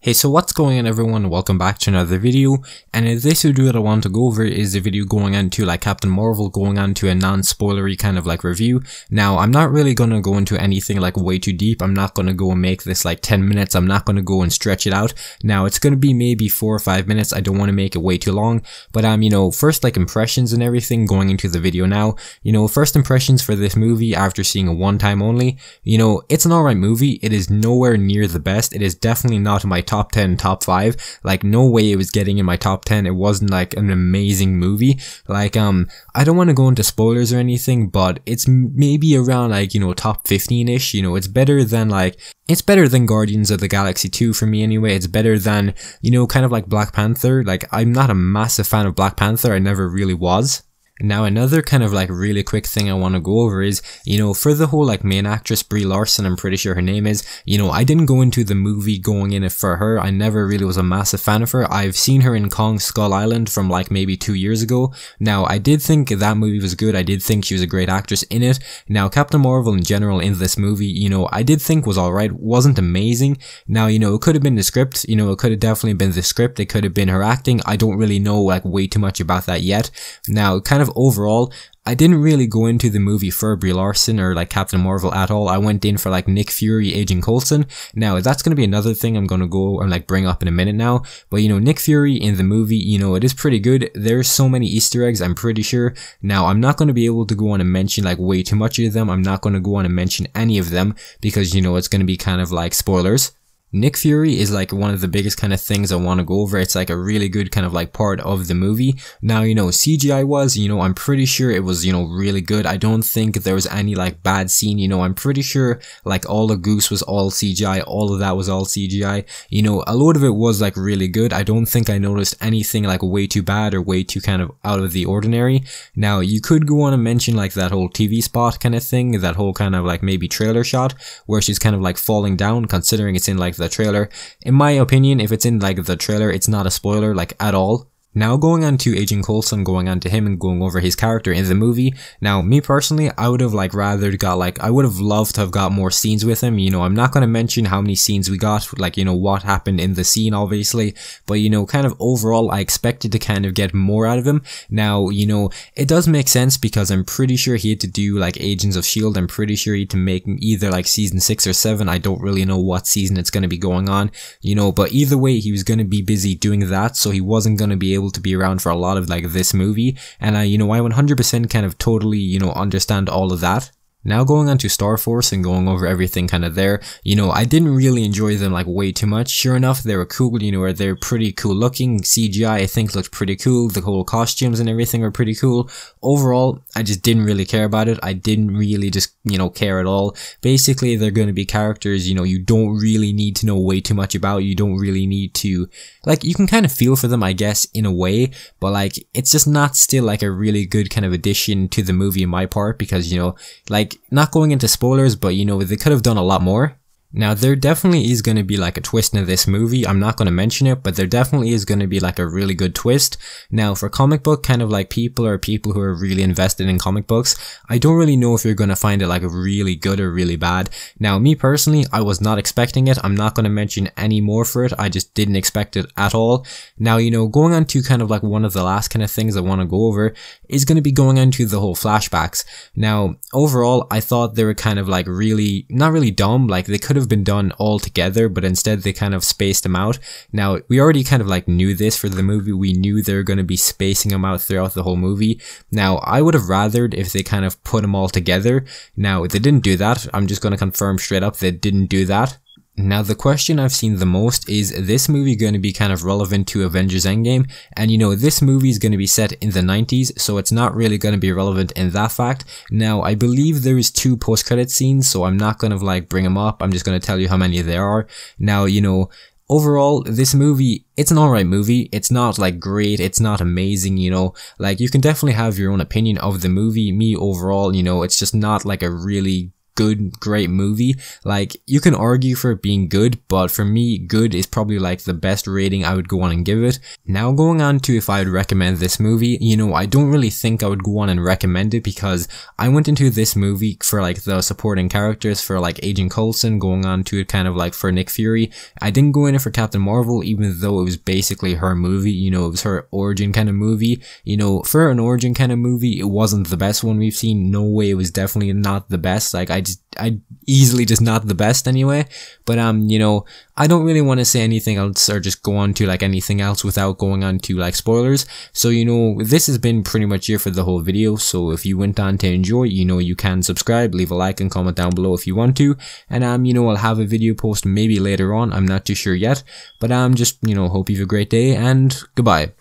Hey, so what's going on everyone, welcome back to another video, and in this video that I want to go over is the video going into like Captain Marvel, going on to a non-spoilery kind of like review. Now, I'm not really going to go into anything like way too deep. I'm not going to go and make this like 10 minutes. I'm not going to go and stretch it out. Now, it's going to be maybe 4 or 5 minutes. I don't want to make it way too long, but first like impressions and everything going into the video now. First impressions for this movie after seeing it one time only. It's an alright movie. It is nowhere near the best. It is definitely not in my top 10, top 5, like no way it was getting in my top 10. It wasn't like an amazing movie. Like I don't want to go into spoilers or anything, but it's maybe around like top 15ish. It's better than Guardians of the Galaxy 2 for me anyway. It's better than kind of like Black Panther. Like, I'm not a massive fan of Black Panther, I never really was. Now, another kind of like really quick thing I want to go over is, for the whole like main actress Brie Larson, I'm pretty sure her name is, I didn't go into the movie going in it for her. I never really was a massive fan of her. I've seen her in Kong Skull Island from like maybe 2 years ago. Now, I did think that movie was good. I did think she was a great actress in it. Now, Captain Marvel in general in this movie, I did think was alright. Wasn't amazing. Now, it could have been the script. It could have definitely been the script. It could have been her acting. I don't really know like way too much about that yet. Now, kind of overall, I didn't really go into the movie for Brie Larson or like Captain Marvel at all. I went in for like Nick Fury, Agent Coulson. Now, that's going to be another thing I'm going to go and like bring up in a minute now. But Nick Fury in the movie, it is pretty good. There's so many Easter eggs, I'm pretty sure. Now, I'm not going to be able to go on and mention like way too much of them. I'm not going to go on and mention any of them because it's going to be kind of like spoilers. Nick Fury is like one of the biggest kind of things I want to go over. It's like a really good kind of like part of the movie. Now, CGI was, I'm pretty sure it was, really good. I don't think there was any like bad scene. I'm pretty sure like all the goose was all CGI. All of that was all CGI. A lot of it was like really good. I don't think I noticed anything like way too bad or way too kind of out of the ordinary. Now, you could go on and mention like that whole TV spot kind of thing, that whole kind of like maybe trailer shot where she's kind of like falling down, considering it's in like the trailer. In my opinion, if it's in like the trailer, it's not a spoiler like at all. Now, going on to Agent Coulson, going on to him and going over his character in the movie. Now, me personally, I would have like rather got like, I would have loved to have got more scenes with him. I'm not going to mention how many scenes we got, like, what happened in the scene, obviously. But, kind of overall, I expected to kind of get more out of him. Now, it does make sense because I'm pretty sure he had to do like Agents of S.H.I.E.L.D. I'm pretty sure he had to make either like season 6 or 7. I don't really know what season it's going to be going on, but either way, he was going to be busy doing that. So he wasn't going to be able to be around for a lot of like this movie, and I 100% kind of totally understand all of that. Now, going on to Star Force and going over everything kind of there, I didn't really enjoy them like way too much. Sure enough, they were cool, they're pretty cool looking. CGI, I think, looked pretty cool. The whole costumes and everything were pretty cool. Overall, I just didn't really care about it. I didn't really just, care at all. Basically, they're going to be characters, you don't really need to know way too much about. You don't really need to, like, you can kind of feel for them, I guess, in a way, but like, it's just not still like a really good kind of addition to the movie in my part because, like, not going into spoilers, but they could have done a lot more. Now, there definitely is going to be like a twist in this movie. I'm not going to mention it, but there definitely is going to be like a really good twist. Now, for comic book kind of like people or people who are really invested in comic books, I don't really know if you're going to find it like really good or really bad. Now, me personally, I was not expecting it. I'm not going to mention any more for it. I just didn't expect it at all. Now, going on to kind of like one of the last kind of things I want to go over is going to be going into the whole flashbacks. Now, overall, I thought they were kind of like really, not really dumb. Like, they could have been done all together, but instead they kind of spaced them out. Now, we already kind of like knew this for the movie. We knew they were going to be spacing them out throughout the whole movie. Now, I would have rathered if they kind of put them all together. Now, they didn't do that. I'm just going to confirm straight up they didn't do that. Now, the question I've seen the most is this movie going to be kind of relevant to Avengers Endgame? And this movie is going to be set in the 90s, so it's not really going to be relevant in that fact. Now, I believe there is 2 post-credit scenes, so I'm not going to like bring them up. I'm just going to tell you how many there are. Now, overall, this movie, it's an alright movie. It's not like great, it's not amazing, like you can definitely have your own opinion of the movie. Me, overall, it's just not like a really good, great movie. Like, you can argue for it being good, but for me, good is probably like the best rating I would go on and give it. Now, going on to if I would recommend this movie, you know, I don't really think I would go on and recommend it because I went into this movie for like the supporting characters, for like Agent Coulson, going on to it kind of like for Nick Fury. I didn't go in it for Captain Marvel, even though it was basically her movie, you know, it was her origin kind of movie. You know, for an origin kind of movie, it wasn't the best one we've seen. No way, it was definitely not the best. Like, I easily just not the best anyway. But you know, I don't really want to say anything else or just go on to like anything else without going on to like spoilers. So, you know, this has been pretty much it for the whole video. So if you went on to enjoy, you know, you can subscribe, leave a like and comment down below if you want to. And you know, I'll have a video post maybe later on. I'm not too sure yet. But just, you know, hope you have a great day and goodbye.